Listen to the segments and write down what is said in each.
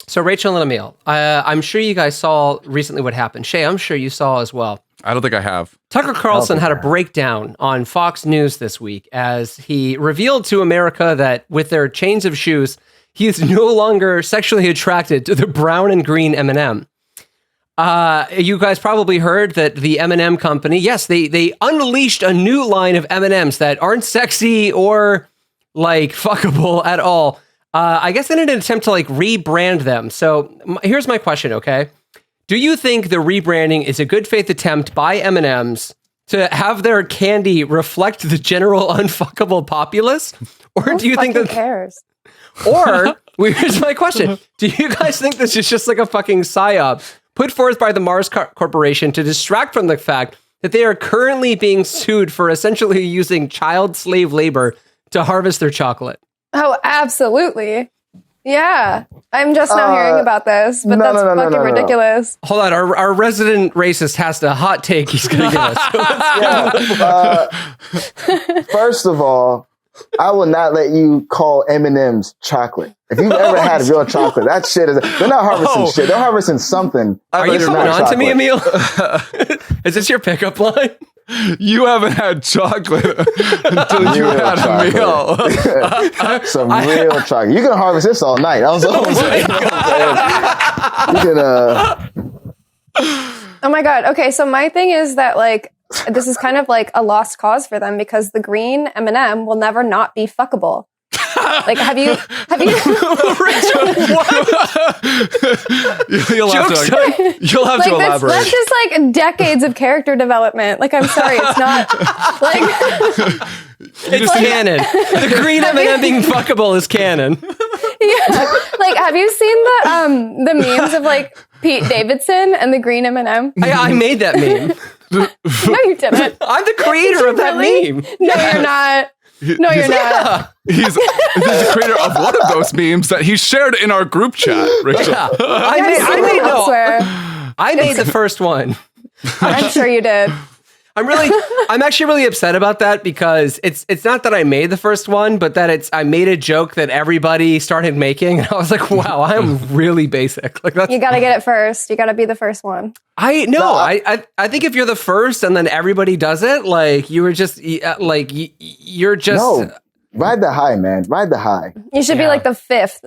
So Rachel and Emil, I'm sure you guys saw recently what happened. Shay, I'm sure you saw as well. I don't think I have. Tucker Carlson had a breakdown on Fox News this week as he revealed to America that with their chains of shoes, he is no longer sexually attracted to the brown and green M&M. You guys probably heard that the M&M company, yes, they unleashed a new line of M&Ms that aren't sexy or like fuckable at all. I guess in an attempt to like rebrand them. So here's my question, okay? Do you think the rebranding is a good faith attempt by M&Ms to have their candy reflect the general unfuckable populace? Or do you think that cares? Or here's my question. Do you guys think this is just like a fucking psyop put forth by the Mars Corporation to distract from the fact that they are currently being sued for essentially using child slave labor to harvest their chocolate? Oh, absolutely. Yeah. I'm just now hearing about this, but that's fucking ridiculous. Hold on. Our resident racist has a hot take he's going to give us. First of all, I will not let you call M&M's chocolate. If you've ever had real chocolate, that shit is... They're not harvesting shit. They're harvesting something. Are you coming on to me, Emil? Is this your pickup line? You haven't had chocolate until you had a meal. Some real chocolate. You can harvest this all night. I was Oh my God. Okay, so my thing is that like this is kind of like a lost cause for them because the green M&M will never not be fuckable. Like, have you? You'll have to elaborate. That's just like decades of character development. Like, I'm sorry, it's not like it's canon. The green M&M being fuckable is canon. Yeah, like, have you seen the memes of like Pete Davidson and the green M&M? I made that meme. No, you didn't. I'm the creator of that meme. No, you're not. No, you're not. He's the creator of one of those memes that he shared in our group chat, Rachel. Yeah. I made the first one. I'm sure you did. I'm actually really upset about that because it's not that I made the first one, but that I made a joke that everybody started making, and I was like, wow, I'm really basic. Like you got to get it first. You got to be the first one. I think if you're the first and then everybody does it, like you're just you're just ride the high, man. Ride the high. You should be like the fifth.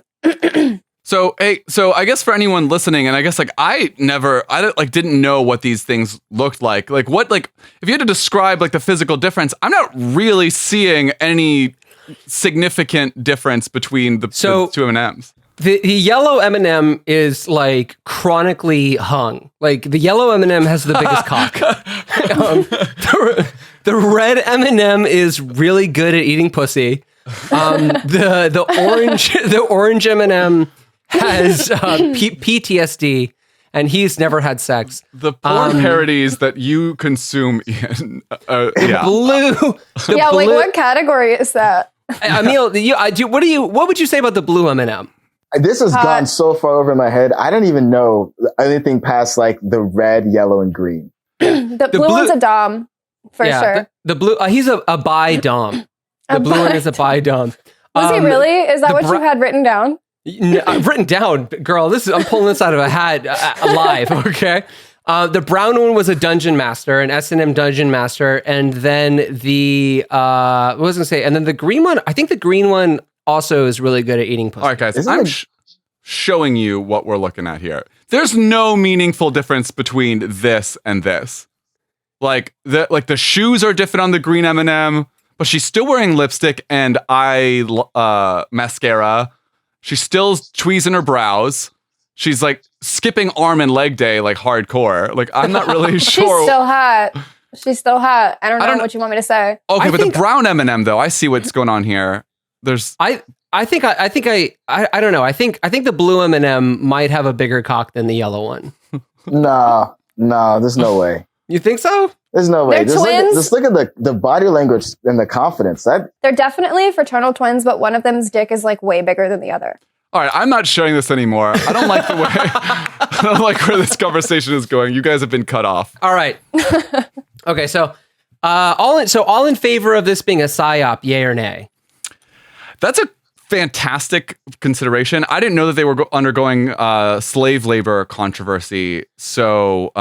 So I guess for anyone listening, and I guess I didn't know what these things looked like. Like if you had to describe like the physical difference, I'm not really seeing any significant difference between the two M&Ms. The yellow M&M is like chronically hung. Like the yellow M&M has the biggest cock. The red M&M is really good at eating pussy. The orange M&M has PTSD, and he's never had sex. The porn parodies that you consume, Ian. Blue. Like what category is that? Emil, what would you say about the blue M&M? This has gone so far over my head. I don't even know anything past like the red, yellow, and green. The blue one's a dom, for sure. The blue, he's a bi dom. The blue one is a bi dom. Was he really? Is that what you had written down? Written down, girl. I'm pulling this out of a hat live. Okay. The brown one was a dungeon master, an S&M dungeon master, and then the and then the green one. I think the green one also is really good at eating pussy. All right, guys, I'm showing you what we're looking at here. There's no meaningful difference between this and this. Like the shoes are different on the green M&M, but she's still wearing lipstick and mascara. She's still tweezing her brows. She's like skipping arm and leg day like hardcore. Like I'm not really sure. She's still hot. I don't know what you want me to say. Okay, but the brown M&M though, I see what's going on here. I don't know. I think the blue M&M might have a bigger cock than the yellow one. No, there's no way. You think so? There's no way. They're twins. Just look at the body language and the confidence. They're definitely fraternal twins, but one of them's dick is like way bigger than the other. All right, I'm not sharing this anymore. I don't like the way. I don't like where this conversation is going. You guys have been cut off. All right. Okay, so all in favor of this being a psyop, yay or nay? That's a fantastic consideration. I didn't know that they were undergoing slave labor controversy. So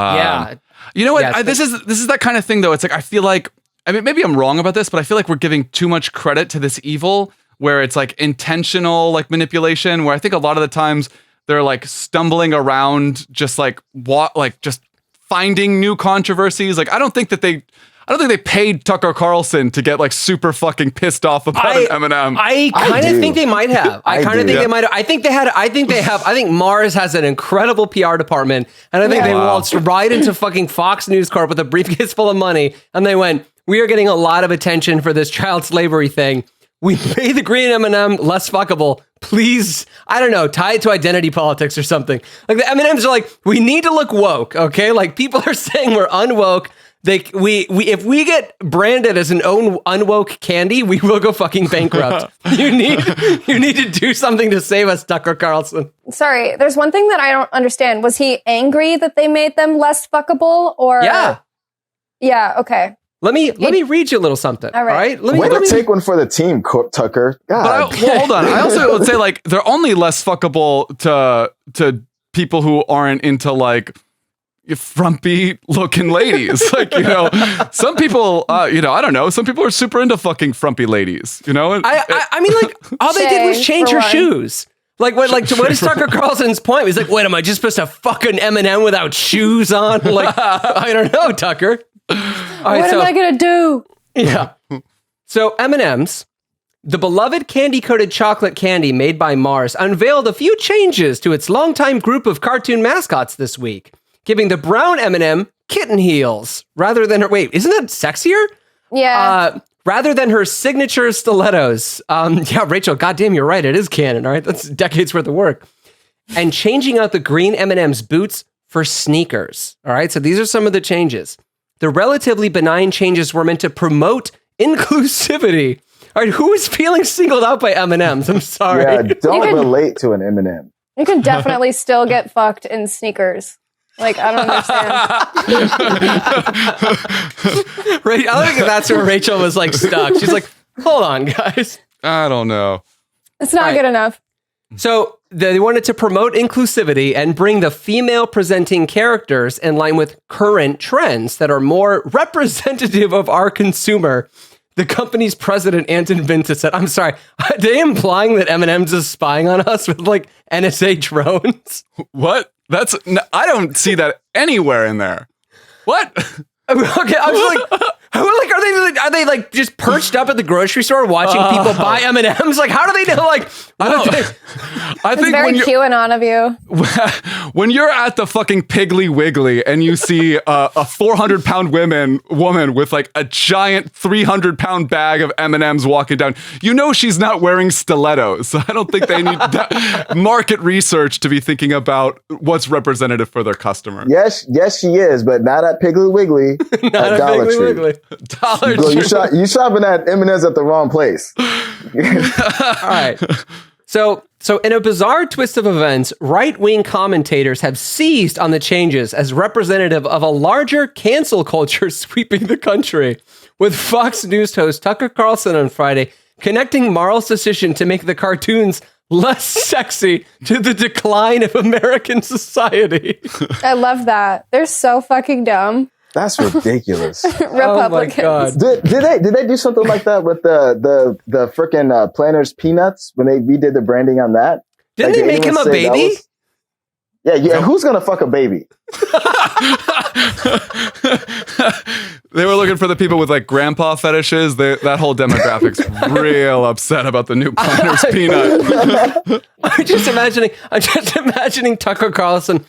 you know what? Yeah, This is that kind of thing, though. It's like I feel like, I mean, maybe I'm wrong about this, but I feel like we're giving too much credit to this evil, where it's like intentional like manipulation. Where I think a lot of the times they're like stumbling around, just like just finding new controversies. Like I don't think they paid Tucker Carlson to get like super fucking pissed off about an M&M. I kind of think they might have. I kind of think they might have. I think they have. I think Mars has an incredible PR department, and I think they waltzed right into fucking Fox News Corp with a briefcase full of money, and they went, "We are getting a lot of attention for this child slavery thing. We made the green M&M less fuckable. Please, I don't know, tie it to identity politics or something." Like the M&Ms are like, we need to look woke, okay? Like people are saying we're unwoke. If we get branded as an unwoke candy, we will go fucking bankrupt. You need to do something to save us, Tucker Carlson. Sorry, there's one thing that I don't understand. Was he angry that they made them less fuckable, or yeah, okay. Let me read you a little something. All right. Way to take one for the team, Tucker. God. But hold on. I also would say like they're only less fuckable to people who aren't into like frumpy looking ladies. Like, you know, some people, I don't know. Some people are super into fucking frumpy ladies, you know? I mean, like, all they did was change her shoes. Like, what is Tucker Carlson's point? He's like, wait, am I just supposed to fuck an M&M without shoes on? Like, I don't know, Tucker. What am I going to do? Yeah. So M&M's, the beloved candy-coated chocolate candy made by Mars, unveiled a few changes to its longtime group of cartoon mascots this week, giving the brown M&M kitten heels rather than her... Wait, isn't that sexier? Yeah. Rather than her signature stilettos. Yeah, Rachel, goddamn, you're right. It is canon, all right? That's decades worth of work. And changing out the green M&M's boots for sneakers. All right, so these are some of the changes. The relatively benign changes were meant to promote inclusivity. All right, who is feeling singled out by M&Ms? I'm sorry. Yeah, don't relate to an M&M. You can definitely still get fucked in sneakers. Like, I don't understand. Right, I think that's where Rachel was like stuck. She's like, hold on, guys. I don't know. It's not good enough. So they wanted to promote inclusivity and bring the female presenting characters in line with current trends that are more representative of our consumer. The company's president, Anton Vincent, said, I'm sorry, are they implying that M&M's is spying on us with like NSA drones? What? I don't see that anywhere in there. What? Okay, I was like, are they like just perched up at the grocery store watching people buy M&M's? Like, how do they know? Like, I think very QAnon of you. When you're at the fucking Piggly Wiggly and you see a 400-pound woman with like a giant 300-pound bag of M&M's walking down, you know she's not wearing stilettos. I don't think they need market research to be thinking about what's representative for their customer. Yes, she is, but not at Piggly Wiggly. Not at Dollar Tree. Wiggly. Dollar Tree. Tree. You shopping at M&M's at the wrong place. All right. So in a bizarre twist of events, right-wing commentators have seized on the changes as representative of a larger cancel culture sweeping the country, with Fox News host Tucker Carlson on Friday connecting Marl's decision to make the cartoons less sexy to the decline of American society. I love that. They're so fucking dumb. That's ridiculous. Republicans. Did they do something like that with the frickin' Planters Peanuts when they redid the branding on that? Didn't they make him a baby? Yeah. Who's gonna fuck a baby? They were looking for the people with like grandpa fetishes. That whole demographic's real upset about the new Planters Peanut. I'm just imagining Tucker Carlson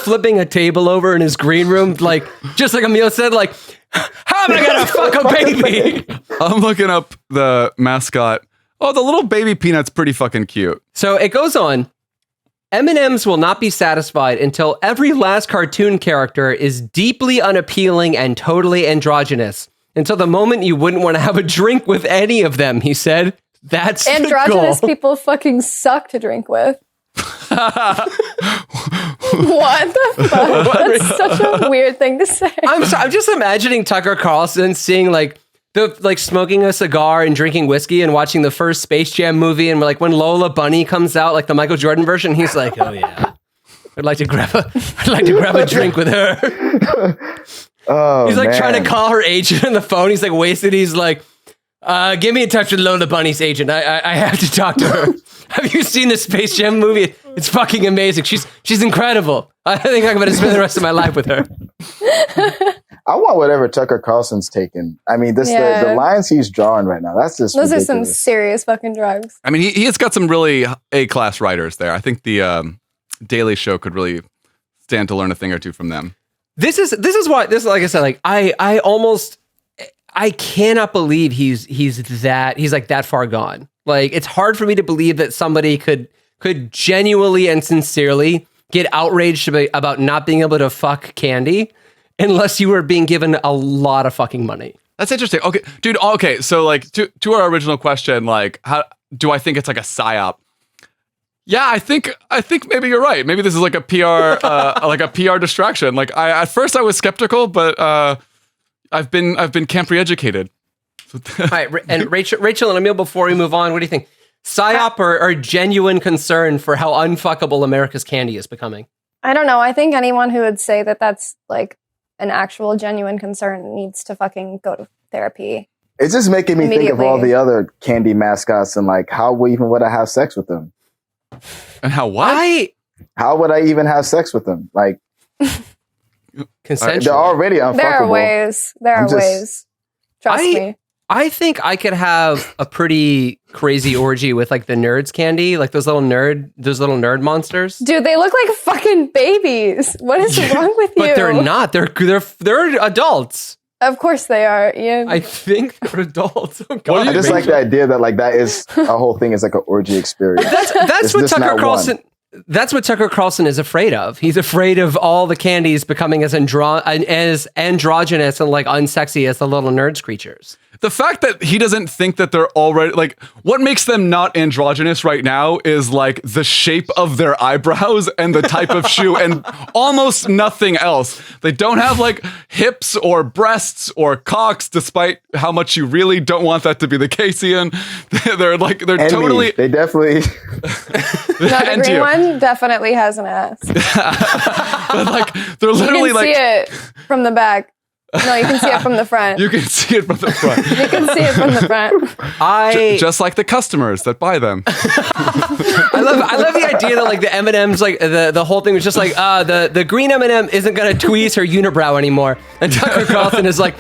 flipping a table over in his green room, like just like Emil said, like, how am I gonna fuck a baby? I'm looking up the mascot. Oh, the little baby peanut's pretty fucking cute. So it goes on. M&M's will not be satisfied until every last cartoon character is deeply unappealing and totally androgynous. Until the moment you wouldn't want to have a drink with any of them, he said. That's androgynous the goal. People fucking suck to drink with. What the fuck? That's such a weird thing to say. I'm just imagining Tucker Carlson seeing like The like smoking a cigar and drinking whiskey and watching the first Space Jam movie, and like when Lola Bunny comes out, like the Michael Jordan version, he's like, "Oh yeah, I'd like to grab a drink with her." Oh, he's like man. trying to call her agent on the phone. He's like wasted. He's like, "Get me in touch with Lola Bunny's agent. I have to talk to her." Have you seen the Space Jam movie? It's fucking amazing. She's incredible. I think I'm going to spend the rest of my life with her. I want whatever Tucker Carlson's taking. I mean, the lines he's drawing right now, that's just those ridiculous. are some serious fucking drugs. I mean, he has got some really A-class writers there. I think the Daily Show could really stand to learn a thing or two from them. This is why like I said, like I cannot believe he's like that far gone. Like it's hard for me to believe that somebody could genuinely and sincerely get outraged about not being able to fuck Candy unless you were being given a lot of fucking money. That's interesting. Okay, dude. Okay, so like to our original question, like, how do I think it's like a psyop? Yeah, I think maybe you're right. Maybe this is like a PR like a PR distraction. Like at first I was skeptical, but I've been camp re-educated. All right, and Rachel and Emil, before we move on, what do you think? Psyop or genuine concern for how unfuckable America's candy is becoming? I don't know. I think anyone who would say that that's like an actual genuine concern needs to fucking go to therapy. It's just making me think of all the other candy mascots and like how would I have sex with them? And how what? How would I even have sex with them? Like consensual. They're already unfuckable. There are ways. Trust me. I think I could have a pretty crazy orgy with like the nerds candy, like those little nerd monsters. Dude, they look like fucking babies. What is wrong with you? But they're not. They're adults. Of course they are, Ian. I think they're adults. Oh, God. I just like the idea that like that is a whole thing is like an orgy experience. That's what Tucker Carlson. That's what Tucker Carlson is afraid of. He's afraid of all the candies becoming as androgynous and like unsexy as the little nerds creatures. The fact that he doesn't think that they're already like what makes them not androgynous right now is like the shape of their eyebrows and the type of shoe and almost nothing else. They don't have like hips or breasts or cocks, despite how much you really don't want that to be the case, Ian. They're totally. They definitely. No, the green one definitely has an ass. But like they're literally you can see it from the back. No, you can see it from the front. You can see it from the front. You can see it from the front. Just like the customers that buy them. I love the idea that like the M&Ms, like the whole thing was just like the green M&M isn't gonna tweeze her unibrow anymore, and Tucker Carlson is like,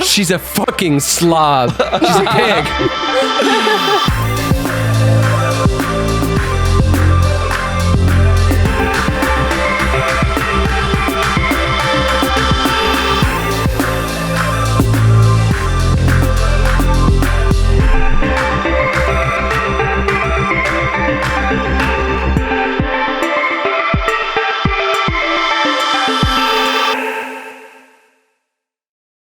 she's a fucking slob. She's a pig.